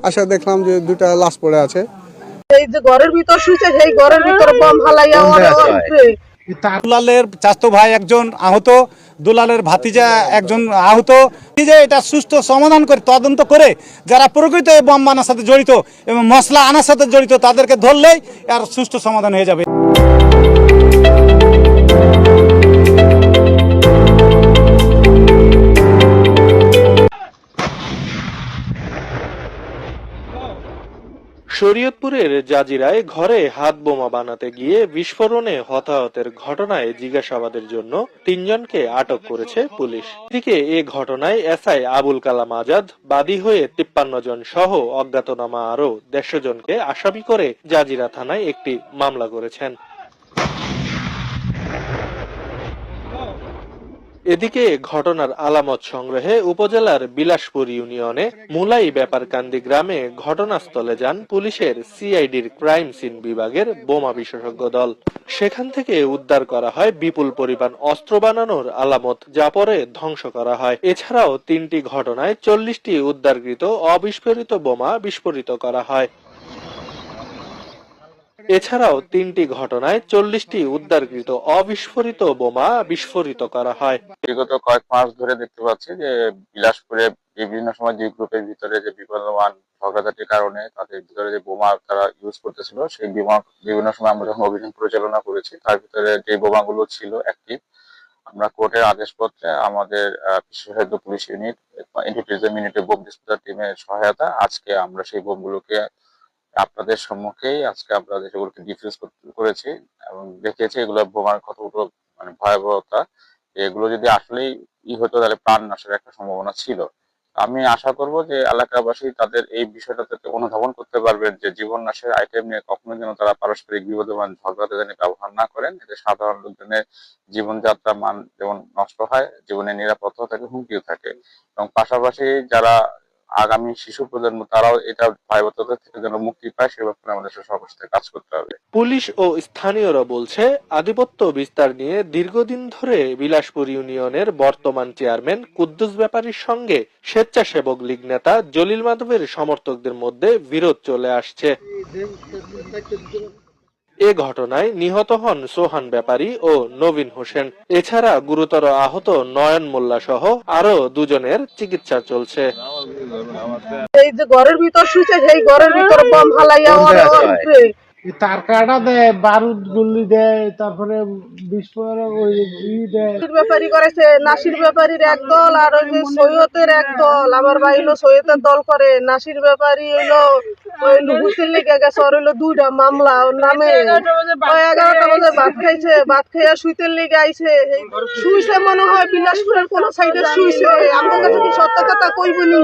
আসা দেখলাম যে দুটা লাশ পড়ে আছে। এই যে ঘরের ভিতর শুয়েছে, সেই ঘরের ভিতর বম হালাইয়া দুলালের চাচতো ভাই একজন আহত, দুলালের ভাতিজা একজন আহত। যে এটা সুষ্ঠু সমাধান করে তদন্ত করে যারা প্রকৃত এই বম বানার সাথে জড়িত এবং মশলা আনার সাথে জড়িত তাদেরকে ধরলেই আর সুষ্ঠু সমাধান হয়ে যাবে। শরীয়তপুরের জাজিরায় ঘরে হাত বোমা বানাতে গিয়ে বিস্ফোরণে হতাহতের ঘটনায় জিজ্ঞাসাবাদের জন্য ৩ জনকে আটক করেছে পুলিশ। এদিকে এ ঘটনায় এসআই আবুল কালাম আজাদ বাদী হয়ে ৫৩ জন সহ অজ্ঞাতনামা আরো ১৫০ জনকে আসামি করে জাজিরা থানায় একটি মামলা করেছেন। এদিকে ঘটনার আলামত সংগ্রহে উপজেলার বিলাসপুর ইউনিয়নে মুলাই ব্যাপারকান্দি গ্রামে ঘটনাস্থলে যান পুলিশের সিআইডির ক্রাইম সিন বিভাগের বোমা বিশেষজ্ঞ দল। সেখান থেকে উদ্ধার করা হয় বিপুল পরিমাণ অস্ত্র বানানোর আলামত, যা পরে ধ্বংস করা হয়। এছাড়াও ৩টি ঘটনায় ৪০টি উদ্ধারকৃত অবিস্ফোরিত বোমা বিস্ফোরিত করা হয়। এছাড়াও ৩টি ঘটনায় ৪০টি উদ্ধারকৃত অবিস্ফোরিত বোমা বিস্ফোরিত করা হয়। বিগত কয়েক মাস ধরে দেখতে পাচ্ছি যে বিলাসপুরে বিভিন্ন সময় যে গ্রুপের ভিতরে যে বিবদমান ঝগড়াঝাটির কারণে তাদের ভিতরে যে বোমা তারা ইউজ করতেছিল, সেই বোমা বিভিন্ন সময় আমরা যখন অভিযান পরিচালনা করেছি তার ভিতরে যে বোমাগুলো ছিল অ্যাক্টিভ, আমরা কোর্টের আদেশপত্রে আমাদের বিশেষায়িত পুলিশ ইউনিট ইন্টিগ্রেটেড ইউনিটের বোম ডিসপোজাল টিমের সহায়তা আজকে আমরা সেই বোমগুলোকে আপনাদের সম্মুখেই আজকে আমরা সেগুলোকে ডিফিউজ করেছি এবং দেখিয়েছি এগুলো বোমার কতগুলো মানে ভয়াবহতা। এগুলো যদি আসলেই হতো তাহলে প্রাণ নাশের একটা সম্ভাবনা ছিল। আমি আশা করব যে এলাকাবাসী তাদের এই বিষয়টাতে অনুধাবন করতে পারবেন যে জীবন নাশের আইটেম নিয়ে কখনো যেন তারা পারস্পরিক বিবদমান ঝগড়াতে যেন ব্যবহার না করেন। এতে সাধারণ লোকজনের জীবনযাত্রা মান যেমন নষ্ট হয়, জীবনের নিরাপত্তা থাকে, হুমকিও থাকে এবং পাশাপাশি যারা আগামী শিশু প্রজন্ম তারাও এটা ভয়াবহতা থেকে যেন মুক্তি পায় সে ব্যাপারে আমাদের সবার সাথে কাজ করতে হবে। পুলিশ ও স্থানীয়রা বলছে, আধিপত্য বিস্তার নিয়ে দীর্ঘদিন ধরে বিলাসপুর ইউনিয়নের বর্তমান চেয়ারম্যান কুদ্দুস ব্যাপারীর সঙ্গে স্বেচ্ছাসেবক লীগ নেতা জলিল মাধবের সমর্থকদের মধ্যে বিরোধ চলে আসছে। এ ঘটনায় নিহত হন সোহান ব্যাপারী ও নবীন হোসেন। এছাড়া গুরুতর আহত নয়ন মোল্লা সহ আরো ২ জনের চিকিৎসা চলছে। এই যে ঘরের ভিতর শুয়েছে, সেই ঘরের ভিতর বম হালাইয়া তার কাটা দেয়, বারুদ গুলি দেয়, তারপরে বিস্ফোরক ব্যাপারী করেছে। নাসির ব্যাপারীর এক দল আর ওই যে সৈয়দের এক দল। আমার ভাই হলো সৈয়দের দল করে, নাসির ব্যাপারী হইলো ওই হুসেন লেগে গেছে। ওর হইলো 2টা মামলা ওর নামে। 11টা বাজে ভাত খাইছে, ভাত খাইয়া শুইতে লেগে আইছে। শুইছে মনে হয় বিলাসপুরের কোন সাইডে শুইছে। আমার কাছে কি সত্য কথা কইব নি?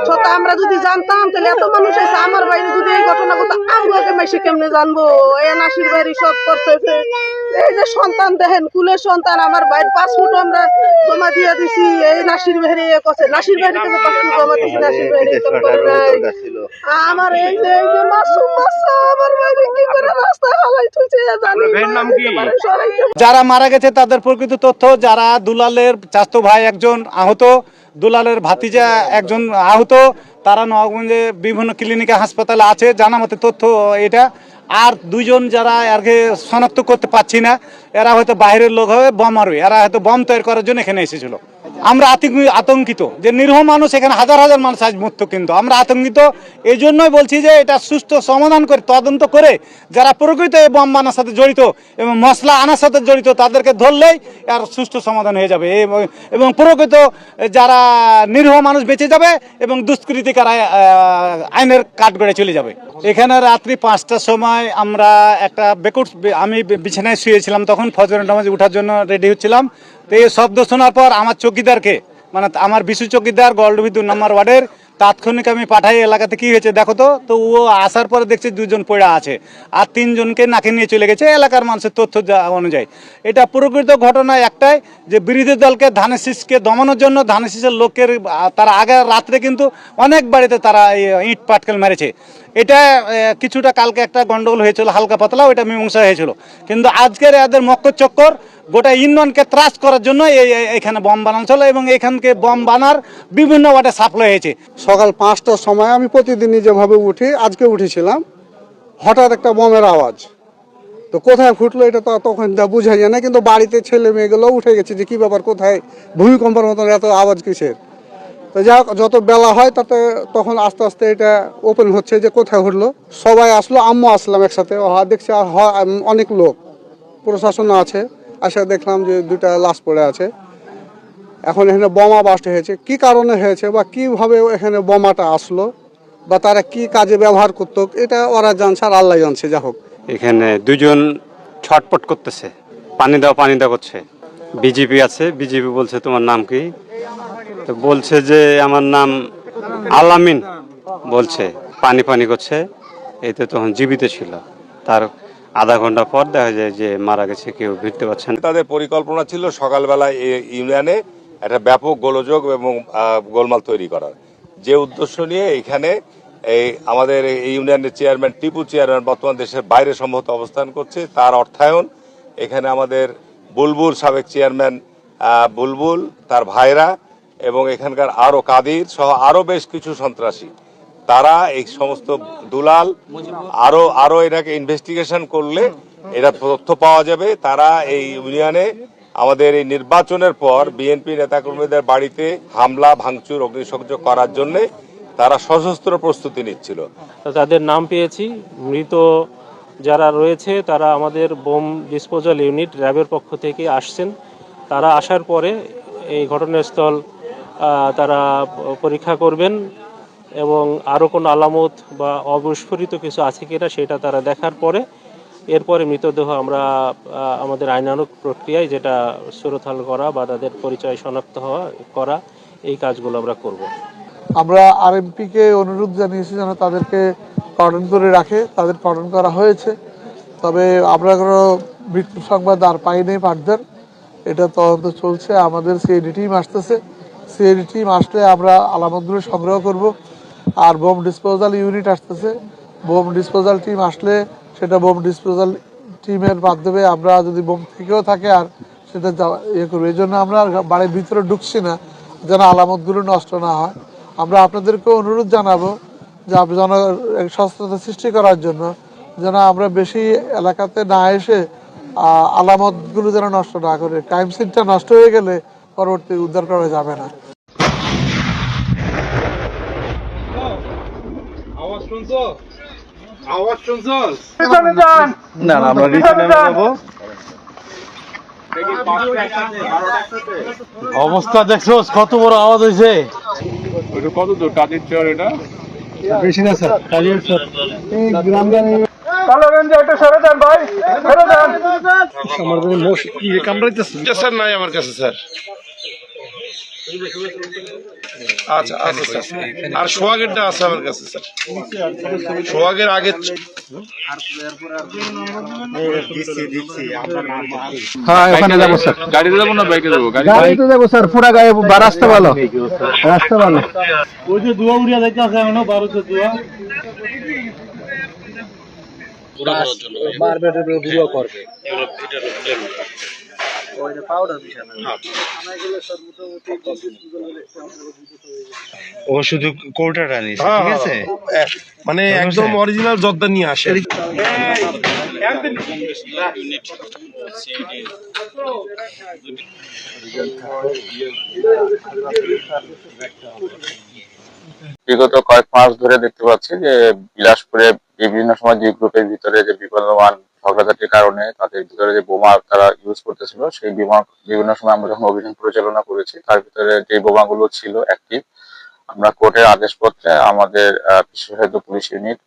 সত্য আমরা যদি জানতাম তাহলে এত মানুষ আছে। আমার বাইরে যদি এই ঘটনা কথা আমাকে মাইসে কেমনে জানবো? এ নাসির বাড়ি সব করতেছে। এই যে সন্তান দেখেন, কুলের সন্তান আমার বাইর পাসপোর্ট আমরা জমা দিয়ে দিছি। এই নাসির বাড়ি করছে, নাসির বাড়ি কাছে পাসপোর্ট জমা দিছি, নাসির বাড়ি করে নাই। আমার এই যে মাসুম বাচ্চা আমার বাইরে কি করে রাস্তায় হালাই থুইছে জানি। যারা মারা গেছে তাদের প্রকৃত তথ্য, যারা দুলালের চাচতো ভাই একজন আহত, দুলালের ভাতিজা একজন আহত, তারা নওয়াগঞ্জে বিভিন্ন ক্লিনিকে হাসপাতালে আছে জানা মতে তথ্য এটা। আর 2 জন যারা আগে শনাক্ত করতে পারছি না, এরা হয়তো বাইরের লোক হবে, বম মারবে, এরা হয়তো বম তৈরি করার জন্য এখানে এসেছিল। আমরা আতঙ্কিত যে নিরীহ মানুষ, এখানে হাজার হাজার মানুষ আজ মৃত্যু, কিন্তু আমরা আতঙ্কিত এই জন্যই বলছি যে এটা সুষ্ঠু সমাধান করে তদন্ত করে যারা প্রকৃত এই বম বানার সাথে জড়িত এবং মশলা আনার সাথে জড়িত তাদেরকে ধরলেই আর সুষ্ঠু সমাধান হয়ে যাবে এবং প্রকৃত যারা নিরীহ মানুষ বেঁচে যাবে এবং দুষ্কৃতিকার আইনের কাঠগড়ে চলে যাবে। এখানে রাত্রি 5টার সময় আমরা একটা আমি বিছানায় শুয়েছিলাম, তখন ফজরের নামাজে ওঠার জন্য রেডি হচ্ছিলাম। তো এই শব্দ শোনার পর আমার চৌকিদারকে, মানে আমার বিশু চৌকিদার গল্ডবি 2 নম্বর ওয়ার্ডের, তাৎক্ষণিক আমি পাঠাই এলাকাতে কি হয়েছে দেখো তো। তো ও আসার পরে দেখছি 2 জন পড়া আছে আর 3 জনকে নাকে নিয়ে চলে গেছে এলাকার মানুষের তথ্য অনুযায়ী। এটা প্রকৃত ঘটনা একটাই যে বিরোধী দলকে ধানের শীষকে দমানোর জন্য ধানের শীষের লোকের তারা আগে রাত্রে কিন্তু অনেক বাড়িতে তারা ইট পাটকেল মেরেছে। এটা কিছুটা কালকে একটা গন্ডগোল হয়েছিল হালকা পাতলা, ওইটা মীমাংসা হয়েছিল, কিন্তু আজকের এদের মক্কর চক্কর গোটা ইউনিয়নকে ত্রাস করার জন্য এখানে বম বানানো ছিল এবং এখানকে বম বানার বিভিন্ন ওয়ার্ডে সাপ্লাই হয়েছে। সকাল 5টার সময় আমি প্রতিদিনই যেভাবে উঠি আজকে উঠেছিলাম, হঠাৎ একটা বমের আওয়াজ। তো কোথায় ফুটলো এটা তো তখন বোঝা যায় না, কিন্তু বাড়িতে ছেলে মেয়েগুলো উঠে গেছে যে কি ব্যাপার, কোথায় ভূমিকম্পের মতন এত আওয়াজ কিসের। তো যাক, যত বেলা হয় তাতে তখন আস্তে আস্তে এটা ওপেন হচ্ছে যে কোথায় ঘটলো। সবাই আসলো, আম্মু আসলাম একসাথে, দেখছি অনেক লোক প্রশাসন আছে, আসে দেখলাম যে 2টা লাশ পড়ে আছে। এখন এখানে বোমা বাস্ট হয়েছে, কি কারণে হয়েছে বা কিভাবে এখানে বোমাটা আসলো বা তারা কি কাজে ব্যবহার করতো এটা ওরা জানছে আর আল্লাহ জানছে। যা হোক, এখানে দুজন ছটপট করতেছে, পানি দাও করছে। বিজেপি আছে, বিজেপি বলছে তোমার নাম কি, তো বলছে যে আমার নাম আলামিন, বলছে পানি করছে। এতে তখন জীবিত ছিল, তার আধা ঘন্টা পর দেখা যায় যে মারা গেছে, কেউ ফিরতে পারছে না। তাদের পরিকল্পনা ছিল সকালবেলা এই ইউনিয়নে একটা ব্যাপক গোলযোগ এবং গোলমাল তৈরি করার, যে উদ্দেশ্য নিয়ে এখানে এই আমাদের এই ইউনিয়নের চেয়ারম্যান টিপু চেয়ারম্যান বর্তমান দেশের বাইরে সম্ভবত অবস্থান করছে, তার অর্থায়ন এখানে আমাদের বুলবুল সাবেক চেয়ারম্যান বুলবুল, তার ভাইরা এবং এখানকার আরো কাদির সহ আরো বেশ কিছু সন্ত্রাসী, তারা এই সমস্ত দুলাল আরো এটাকে ইনভেস্টিগেশন করলে এটা তথ্য পাওয়া যাবে। তারা এই ইউনিয়নে আমাদের এই নির্বাচনের পর বিএনপি নেতাকর্মীদের বাড়িতে হামলা ভাঙচুর অগ্নিসংযোগ করার জন্য তারা সশস্ত্র প্রস্তুতি নিচ্ছিল। তাদের নাম পেয়েছি। মৃত যারা রয়েছে তারা আমাদের বোম ডিসপোজাল ইউনিট র্যাবের পক্ষ থেকে আসছেন। তারা আসার পরে এই ঘটনাস্থল তারা পরীক্ষা করবেন এবং আরও কোনো আলামত বা অবিস্ফোরিত কিছু আছে কিনা সেটা তারা দেখার পরে এরপরে মৃতদেহ আমরা আমাদের আইনানুগ প্রক্রিয়ায়, যেটা সুরতাল করা বা তাদের পরিচয় শনাক্ত করা, এই কাজগুলো আমরা করব। আমরা আরএমপিকে অনুরোধ জানিয়েছি যেন তাদেরকে কর্ডন করে রাখে, তাদের কর্ডন করা হয়েছে। তবে আমরা কোনো মৃত্যু সংবাদ আর পাইনি ফার্দার, এটা তদন্ত চলছে। আমাদের সিআইডি টিম আসতেছে, সিআইডি টিম আসলে আমরা আলামতগুলো সংগ্রহ করব। আর বোম ডিসপোজাল ইউনিট আসতেছে, বোম ডিসপোজাল টিম আসলে সেটা বোম ডিসপোজাল টিমের মাধ্যমে আমরা যদি বোম থেকেও থাকে আর সেটা করবো। এই জন্য আমরা বাড়ির ভিতরে ঢুকছি না যেন আলামতগুলো নষ্ট না হয়। আমরা আপনাদেরকে অনুরোধ জানাবো যে যেন সচেতনতা সৃষ্টি করার জন্য যেন আমরা বেশি এলাকাতে না এসে আলামতগুলো যেন নষ্ট না করে। ক্রাইম সিনটা নষ্ট হয়ে গেলে পরবর্তী উদ্ধার করা যাবে না। অবস্থা দেখছো কত বড় আওয়াজ হয়েছে। কত দূর কাজের চর এটা? বেশি না স্যার, কাজের স্যার এই গ্রামে স্যার নাই আমার কাছে স্যার। আচ্ছা আচ্ছা স্যার, আর সোহাগেরটা আছে আমার কাছে স্যার, সোহাগের আগে। হ্যাঁ ওখানে যাবো স্যার। গাড়িতে যাবো না বাইকে যাবো? গাড়িতে যাবো স্যার, পুরা গায়ে রাস্তা ভালো, রাস্তা ভালো। ওই যে দুয়া উড়িয়া যাইতে আছে এখনো 1200 দুয়া। ও শুধু কোটাটা নিছে, ঠিক আছে, মানে একদম অরিজিনাল জর্দা নিয়ে আসে। বিগত কয়েক মাস ধরে দেখতে পাচ্ছি যে বিলাসপুরে বিভিন্ন সময় যে গ্রুপের ভিতরে যে বিবদমান ঝগড়াঝাটির কারণে তাদের ভিতরে যে বোমা তারা ইউজ করতেছিল, সেই বোমা বিভিন্ন সময় আমরা যখন অভিযান পরিচালনা করেছি তার ভিতরে যে বোমাগুলো ছিল অ্যাক্টিভ, আমরা কোর্টের আদেশপত্রে আমাদের বিশেষায়িত পুলিশ ইউনিট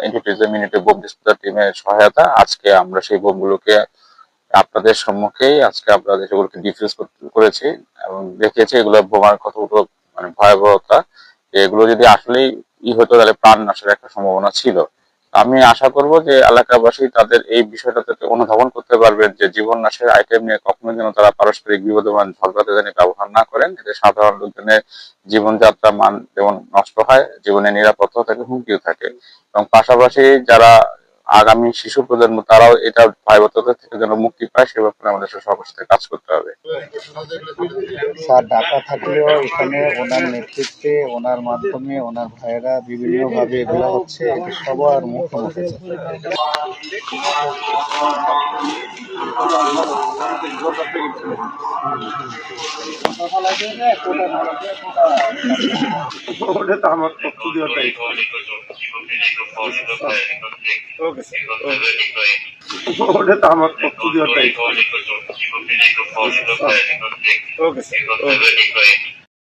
ইন্টিগ্রেটেড ইউনিটের বোম ডিসপোজাল টিমের সহায়তা আজকে আমরা সেই বোমগুলোকে আপনাদের সম্মুখেই আজকে আমরা সেগুলোকে ডিফিউজ করেছি এবং দেখিয়েছি এগুলো বোমার কতগুলো মানে ভয়াবহতা। এগুলো যদি আসলেই হতো তাহলে প্রাণ নাশের একটা সম্ভাবনা ছিল। আমি আশা করব যে এলাকাবাসী তাদের এই বিষয়টাতে অনুধাবন করতে পারবেন যে জীবন নাশের আইটেম নিয়ে কখনো যেন তারা পারস্পরিক বিবাদমান ঝগড়াতে যেন ব্যবহার না করেন, এতে সাধারণ লোকজনের জীবনযাত্রা মান যেমন নষ্ট হয়, জীবনের নিরাপত্তা থেকে হুমকিও থাকে। এবং পাশাপাশি যারা আগামী শিশু প্রজন্ম তারাও এটা ভয়াবহতা থেকে যেন মুক্তি পায় সে ব্যাপারে আমাদের সবার সাথে কাজ করতে হবে। স্যার ঢাকা থাকলেও এখানে ওনার নেতৃত্বে ওনার মাধ্যমে ওনার ভাইয়েরা বিভিন্ন ভাবে এগুলো হচ্ছে, এটা সবার মুখোমুখি। আমার পক্ষ দিয়ে আমার পক্ষ দিয়ে